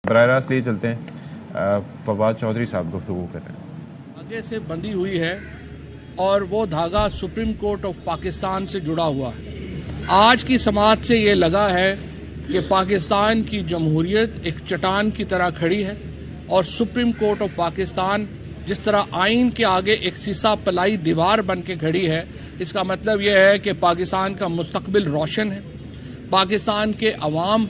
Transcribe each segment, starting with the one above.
براہ راست لیے چلتے ہیں، فواد چودھری صاحب گفتگو کر رہے ہیں۔ آگے سے بندھی ہوئی ہے اور وہ دھاگا سپریم کورٹ آف پاکستان سے جڑا ہوا ہے۔ آج کی سماعت سے یہ لگا ہے کہ پاکستان کی جمہوریت ایک چٹان کی طرح کھڑی ہے اور سپریم کورٹ آف پاکستان جس طرح آئین کے آگے ایک سیسا پلائی دیوار بن کے کھڑی ہے، اس کا مطلب یہ ہے کہ پاکستان کا مستقبل روشن ہے۔ پاکستان کے عوام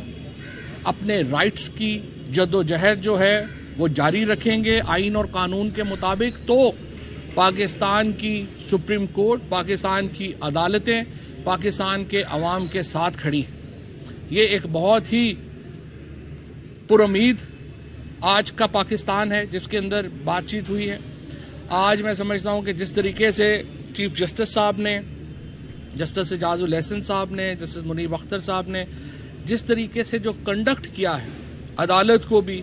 اپنے رائٹس کی جدوجہد جو ہے وہ جاری رکھیں گے آئین اور قانون کے مطابق، تو پاکستان کی سپریم کورٹ، پاکستان کی عدالتیں پاکستان کے عوام کے ساتھ کھڑی ہیں۔ یہ ایک بہت ہی پر امید آج کا پاکستان ہے جس کے اندر بات چیت ہوئی ہے۔ آج میں سمجھتا ہوں کہ جس طریقے سے چیف جسٹس صاحب نے، جسٹس اعجاز الاحسن صاحب نے، جسٹس منیب اختر صاحب نے جس طریقے سے جو کنڈکٹ کیا ہے عدالت کو بھی،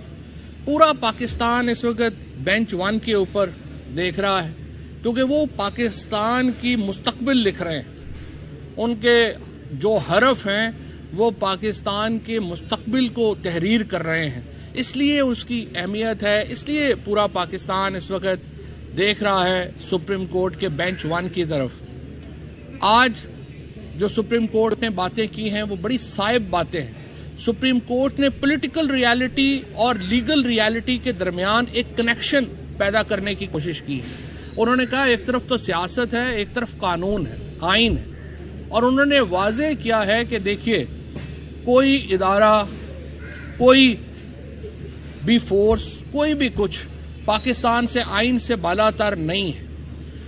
پورا پاکستان اس وقت بینچ 1 کے اوپر دیکھ رہا ہے، کیونکہ وہ پاکستان کی مستقبل لکھ رہے ہیں۔ ان کے جو حرف ہیں وہ پاکستان کے مستقبل کو تحریر کر رہے ہیں، اس لیے اس کی اہمیت ہے، اس لیے پورا پاکستان اس وقت دیکھ رہا ہے سپریم کورٹ کے بینچ 1 کی طرف۔ آج جو سپریم کورٹ نے باتیں کی ہیں وہ بڑی صائب باتیں ہیں۔ سپریم کورٹ نے پولیٹیکل ریالٹی اور لیگل ریالٹی کے درمیان ایک کنیکشن پیدا کرنے کی کوشش کی ہے۔ انہوں نے کہا ایک طرف تو سیاست ہے، ایک طرف قانون ہے، آئین ہے، اور انہوں نے واضح کیا ہے کہ دیکھیے کوئی ادارہ، کوئی بھی فورس، کوئی بھی کچھ پاکستان سے آئین سے بالا تر نہیں ہے،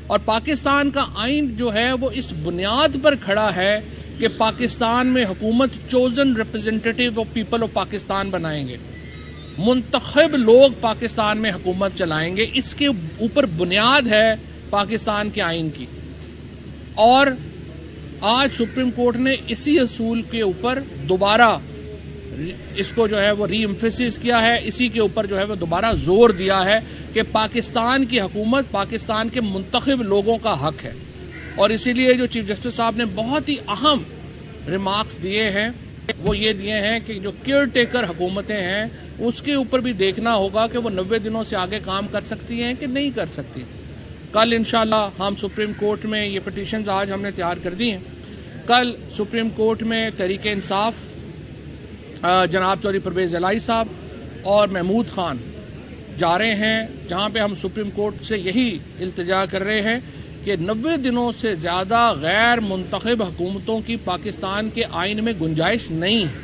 اور پاکستان کا آئین جو ہے وہ اس بنیاد پر کھڑا ہے کہ پاکستان میں حکومت chosen representative of people of Pakistan بنائیں گے، منتخب لوگ پاکستان میں حکومت چلائیں گے، اس کے اوپر بنیاد ہے پاکستان کے آئین کی۔ اور آج سپریم کورٹ نے اسی اصول کے اوپر دوبارہ اس کو جو ہے وہ ری ایمفیسس کیا ہے، اسی کے اوپر جو ہے وہ دوبارہ زور دیا ہے کہ پاکستان کی حکومت پاکستان کے منتخب لوگوں کا حق ہے۔ اور اسی لیے جو چیف جسٹس صاحب نے بہت ہی اہم ریمارکس دیے ہیں وہ یہ دیے ہیں کہ جو کیئر ٹیکر حکومتیں ہیں اس کے اوپر بھی دیکھنا ہوگا کہ وہ 90 دنوں سے آگے کام کر سکتی ہیں کہ نہیں کر سکتی۔ کل انشاءاللہ ہم سپریم کورٹ میں یہ پٹیشنز آج ہم نے تیار کر دی ہیں، کل سپریم کورٹ میں تحریک انصاف جناب چودھری پرویز الہی صاحب اور محمود خان جا رہے ہیں، جہاں پہ ہم سپریم کورٹ سے یہی التجا کر رہے ہیں کہ 90 دنوں سے زیادہ غیر منتخب حکومتوں کی پاکستان کے آئین میں گنجائش نہیں ہے،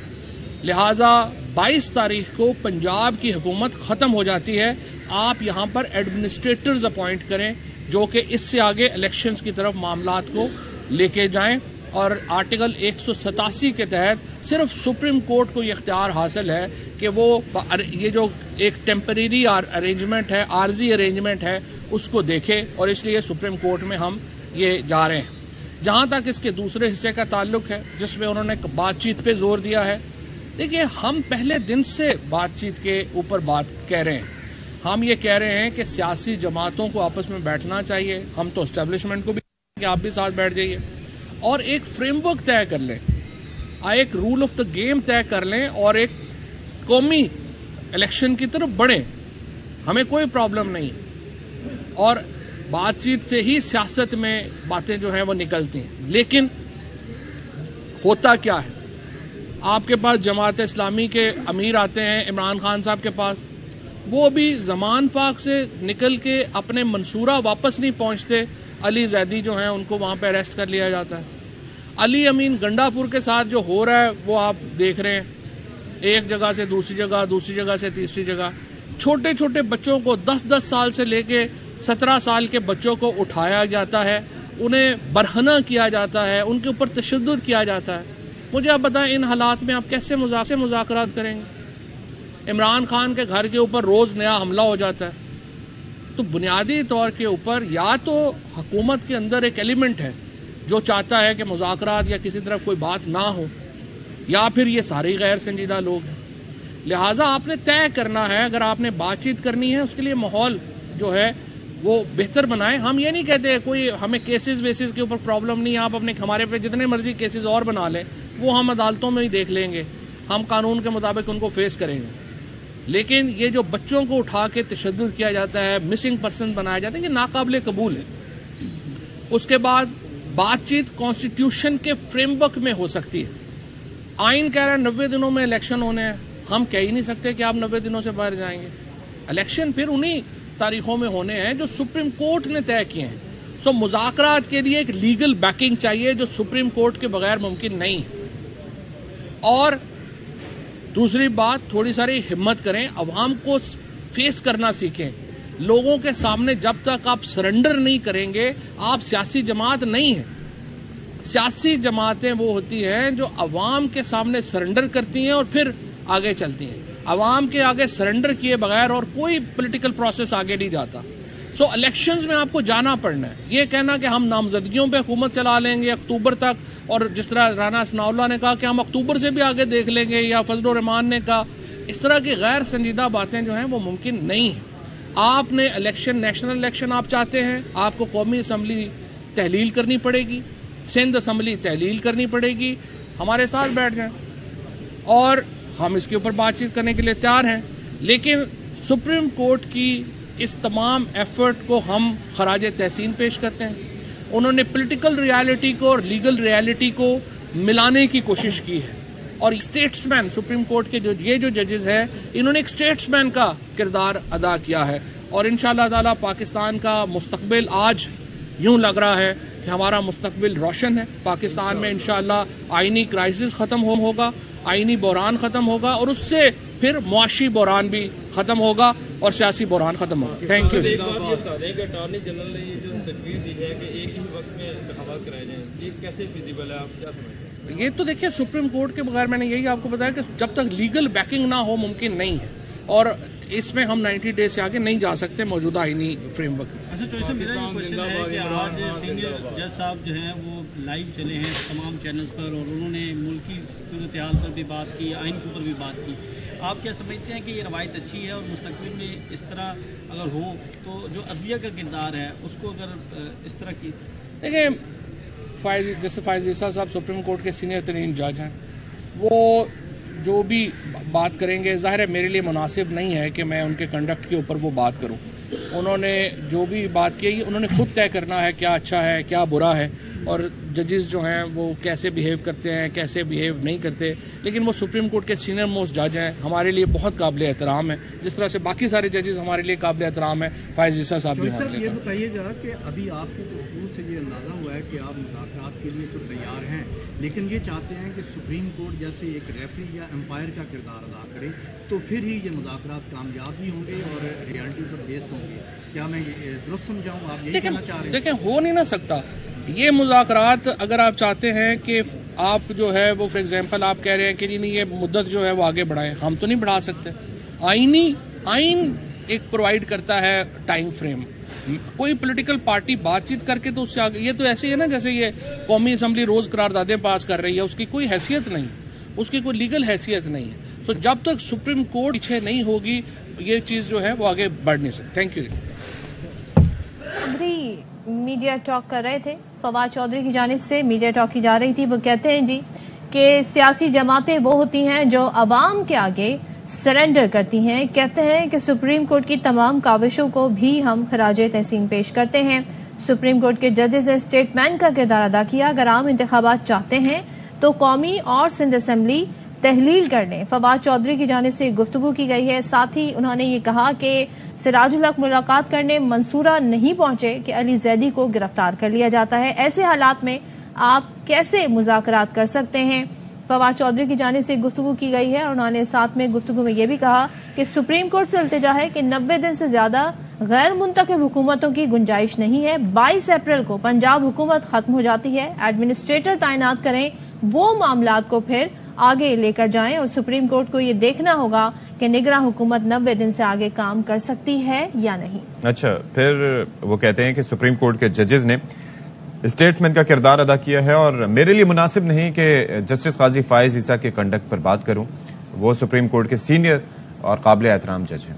لہٰذا 22 تاریخ کو پنجاب کی حکومت ختم ہو جاتی ہے، آپ یہاں پر ایڈمنسٹریٹرز اپوائنٹ کریں جو کہ اس سے آگے الیکشنز کی طرف معاملات کو لے کے جائیں، اور آرٹیکل 187 کے تحت صرف سپریم کورٹ کو یہ اختیار حاصل ہے کہ وہ یہ جو ایک ٹیمپریری ارینجمنٹ ہے، عارضی ارینجمنٹ ہے، اس کو دیکھے، اور اس لیے سپریم کورٹ میں ہم یہ جا رہے ہیں۔ جہاں تک اس کے دوسرے حصے کا تعلق ہے جس میں انہوں نے بات چیت پہ زور دیا ہے، دیکھیے ہم پہلے دن سے بات چیت کے اوپر بات کہہ رہے ہیں، ہم یہ کہہ رہے ہیں کہ سیاسی جماعتوں کو آپس میں بیٹھنا چاہیے، ہم تو اسٹیبلشمنٹ کو بھی کہ آپ بھی ساتھ بیٹھ جائیے اور ایک فریم ورک طے کر لیں، ایک رول آف دا گیم طے کر لیں اور ایک قومی الیکشن کی طرف بڑھیں، ہمیں کوئی پرابلم نہیں، اور بات چیت سے ہی سیاست میں باتیں جو ہیں وہ نکلتی ہیں۔ لیکن ہوتا کیا ہے، آپ کے پاس جماعت اسلامی کے امیر آتے ہیں عمران خان صاحب کے پاس، وہ بھی زمان پاک سے نکل کے اپنے منصورہ واپس نہیں پہنچتے، علی زیدی جو ہیں ان کو وہاں پہ اریسٹ کر لیا جاتا ہے۔ علی امین گنڈا پور کے ساتھ جو ہو رہا ہے وہ آپ دیکھ رہے ہیں، ایک جگہ سے دوسری جگہ، دوسری جگہ سے تیسری جگہ، چھوٹے چھوٹے بچوں کو 10-10 سال سے لے کے 17 سال کے بچوں کو اٹھایا جاتا ہے، انہیں برہنہ کیا جاتا ہے، ان کے اوپر تشدد کیا جاتا ہے۔ مجھے آپ بتائیں ان حالات میں آپ کیسے مذاکرات کریں گے؟ عمران خان کے گھر کے اوپر روز نیا حملہ ہو جاتا ہے، تو بنیادی طور کے اوپر یا تو حکومت کے اندر ایک ایلیمنٹ ہے جو چاہتا ہے کہ مذاکرات یا کسی طرف کوئی بات نہ ہو، یا پھر یہ سارے غیر سنجیدہ لوگ ہیں۔ لہٰذا آپ نے طے کرنا ہے، اگر آپ نے بات چیت کرنی ہے اس کے لیے ماحول جو ہے وہ بہتر بنائیں۔ ہم یہ نہیں کہتے کوئی ہمیں کیسز بیسز کے اوپر پرابلم نہیں، آپ اپنے ہمارے پہ جتنے مرضی کیسز اور بنا لیں، وہ ہم عدالتوں میں ہی دیکھ لیں گے، ہم قانون کے مطابق ان کو فیس کریں گے۔ لیکن یہ جو بچوں کو اٹھا کے تشدد کیا جاتا ہے، مسنگ پرسن بنایا جاتا ہے، یہ ناقابل قبول ہے۔ اس کے بعد بات چیت کانسٹیٹیوشن کے فریم ورک میں ہو سکتی ہے۔ آئین کہہ رہا ہے 90 دنوں میں الیکشن ہونے ہیں، ہم کہہ ہی نہیں سکتے کہ آپ 90 دنوں سے باہر جائیں گے۔ الیکشن پھر انہی تاریخوں میں ہونے ہیں جو سپریم کورٹ نے طے کیے ہیں۔ سو مذاکرات کے لیے ایک لیگل بیکنگ چاہیے جو سپریم کورٹ کے بغیر ممکن نہیں ہے۔ اور دوسری بات، تھوڑی ساری ہمت کریں، عوام کو فیس کرنا سیکھیں۔ لوگوں کے سامنے جب تک آپ سرنڈر نہیں کریں گے، آپ سیاسی جماعت نہیں ہیں۔ سیاسی جماعتیں وہ ہوتی ہیں جو عوام کے سامنے سرنڈر کرتی ہیں اور پھر آگے چلتی ہیں۔ عوام کے آگے سرنڈر کیے بغیر اور کوئی پولیٹیکل پروسیس آگے نہیں جاتا۔ سو الیکشنز میں آپ کو جانا پڑنا ہے۔ یہ کہنا کہ ہم نامزدگیوں پہ حکومت چلا لیں گے اکتوبر تک، اور جس طرح رانا ثناء اللہ نے کہا کہ ہم اکتوبر سے بھی آگے دیکھ لیں گے، یا فضل الرحمان نے کہا، اس طرح کی غیر سنجیدہ باتیں جو ہیں وہ ممکن نہیں ہیں۔ آپ نے الیکشن، نیشنل الیکشن آپ چاہتے ہیں، آپ کو قومی اسمبلی تحلیل کرنی پڑے گی، سندھ اسمبلی تحلیل کرنی پڑے گی، ہمارے ساتھ بیٹھ جائیں اور ہم اس کے اوپر بات چیت کرنے کے لیے تیار ہیں۔ لیکن سپریم کورٹ کی اس تمام ایفرٹ کو ہم خراج تحسین پیش کرتے ہیں۔ انہوں نے پولیٹیکل ریالٹی کو اور لیگل ریالٹی کو ملانے کی کوشش کی ہے، اور اسٹیٹس مین سپریم کورٹ کے یہ جو ججز ہیں، انہوں نے ایک اسٹیٹس مین کا کردار ادا کیا ہے، اور انشاءاللہ تعالی پاکستان کا مستقبل آج یوں لگ رہا ہے کہ ہمارا مستقبل روشن ہے۔ پاکستان میں انشاءاللہ آئینی کرائسس ختم ہوگا، آئینی بحران ختم ہوگا، اور اس سے پھر معاشی بحران بھی ختم ہوگا اور سیاسی بحران ختم ہوگا۔ Thank you. اٹارنی جنرل نے یہ جو تجویز دی ہے کہ ایک ہی وقت میں انتخابات کرائے جائیں، یہ کیسے فیزیبل ہے، آپ کیا سمجھتے ہیں؟ یہ تو دیکھیے سپریم کورٹ کے بغیر، میں نے یہی آپ کو بتایا کہ جب تک لیگل بیکنگ نہ ہو ممکن نہیں ہے، اور اس میں ہم 90 ڈیز سے آگے نہیں جا سکتے موجودہ آئینی فریم ورک میں۔ اچھا چوہدری صاحب، میرا یہ کوشچن ہے کہ آج سینئر جج صاحب جو ہیں وہ لائیو چلے ہیں تمام چینلز پر، اور انہوں نے ملکی صورتحال پر بھی بات کی، آئین کے اوپر بھی بات کی۔ آپ کیا سمجھتے ہیں کہ یہ روایت اچھی ہے، اور مستقبل میں اس طرح اگر ہو تو جو عدلیہ کا کردار ہے اس کو اگر اس طرح کی؟ دیکھیں، جیسے فائز عیسیٰ صاحب سپریم کورٹ کے سینئر ترین جج ہیں، وہ جو بھی بات کریں گے، ظاہر ہے میرے لیے مناسب نہیں ہے کہ میں ان کے کنڈکٹ کے اوپر وہ بات کروں۔ انہوں نے جو بھی بات کی انہوں نے خود طے کرنا ہے کیا اچھا ہے کیا برا ہے، اور ججز جو ہیں وہ کیسے بیہیو کرتے ہیں کیسے بیہیو نہیں کرتے، لیکن وہ سپریم کورٹ کے سینئر موسٹ جج ہیں، ہمارے لیے بہت قابل احترام ہے، جس طرح سے باقی سارے ججز ہمارے لیے قابل احترام ہیں۔ فائز عیسیٰ صاحب بھی ہمارے لیے۔ یہ بتائیے گا کہ ابھی آپ کی گفتگو سے یہ اندازہ ہوا ہے کہ آپ مذاکرات کے لیے تو تیار ہیں، لیکن یہ چاہتے ہیں کہ سپریم کورٹ جیسے ایک ریفری یا امپائر کا کردار ادا کرے، تو پھر ہی یہ مذاکرات کامیاب بھی ہوں گے اور ریالٹی پر بیس ہوں گے۔ کیا میں درست سمجھاؤں؟ آپ یہی کہنا چاہ رہے ہیں؟ دیکھیں، ہو نہیں نہ سکتا یہ مذاکرات۔ اگر آپ چاہتے ہیں کہ آپ جو ہے وہ فار ایگزامپل آپ کہہ رہے ہیں کہ نہیں یہ مدت جو ہے وہ آگے بڑھائیں، ہم تو نہیں بڑھا سکتے۔ آئین ایک پرووائڈ کرتا ہے ٹائم فریم۔ کوئی پولیٹیکل پارٹی بات چیت کر کے تو اس سے آگے، یہ تو ایسے ہی ہے نا جیسے یہ قومی اسمبلی روز قراردادیں پاس کر رہی ہے، اس کی کوئی حیثیت نہیں، اس کی کوئی لیگل حیثیت نہیں ہے۔ تو جب تک سپریم کورٹ پیچھے نہیں ہوگی یہ چیز جو ہے وہ آگے بڑھ نہیں سکتی۔ Thank you. Chaudhry media talk کر رہے تھے، فواد چودھری کی جانب سے میڈیا ٹاک کی جا رہی تھی۔ وہ کہتے ہیں جی کہ سیاسی جماعتیں وہ ہوتی ہیں جو عوام کے آگے سرنڈر کرتی ہیں۔ کہتے ہیں کہ سپریم کورٹ کی تمام کاوشوں کو بھی ہم خراج تحسین پیش کرتے ہیں۔ سپریم کورٹ کے ججز نے اسٹیٹ مین کا کردار ادا کیا۔ اگر عام انتخابات چاہتے ہیں تو قومی اور سندھ اسمبلی تحلیل کر لیں۔ فواد چودھری کی جانب سے گفتگو کی گئی ہے۔ ساتھ ہی انہوں نے یہ کہا کہ سراج الحق ملاقات کرنے منصورہ نہیں پہنچے کہ علی زیدی کو گرفتار کر لیا جاتا ہے۔ ایسے حالات میں آپ کیسے مذاکرات کر سکتے ہیں؟ فواد چودھری کی جانب سے گفتگو کی گئی ہے، اور انہوں نے ساتھ میں گفتگو میں یہ بھی کہا کہ سپریم کورٹ سے التجا ہے کہ 90 دن سے زیادہ غیر منتخب حکومتوں کی گنجائش نہیں ہے۔ 22 اپریل کو پنجاب حکومت ختم ہو جاتی ہے، ایڈمنسٹریٹر تعینات کریں، وہ معاملات کو پھر آگے لے کر جائیں، اور سپریم کورٹ کو یہ دیکھنا ہوگا کہ نگراں حکومت 90 دن سے آگے کام کر سکتی ہے یا نہیں۔ اچھا، پھر وہ کہتے ہیں کہ سپریم کورٹ کے ججز نے اسٹیٹس مین کا کردار ادا کیا ہے، اور میرے لیے مناسب نہیں کہ جسٹس قاضی فائز عیسیٰ کے کنڈکٹ پر بات کروں، وہ سپریم کورٹ کے سینئر اور قابل احترام جج ہیں۔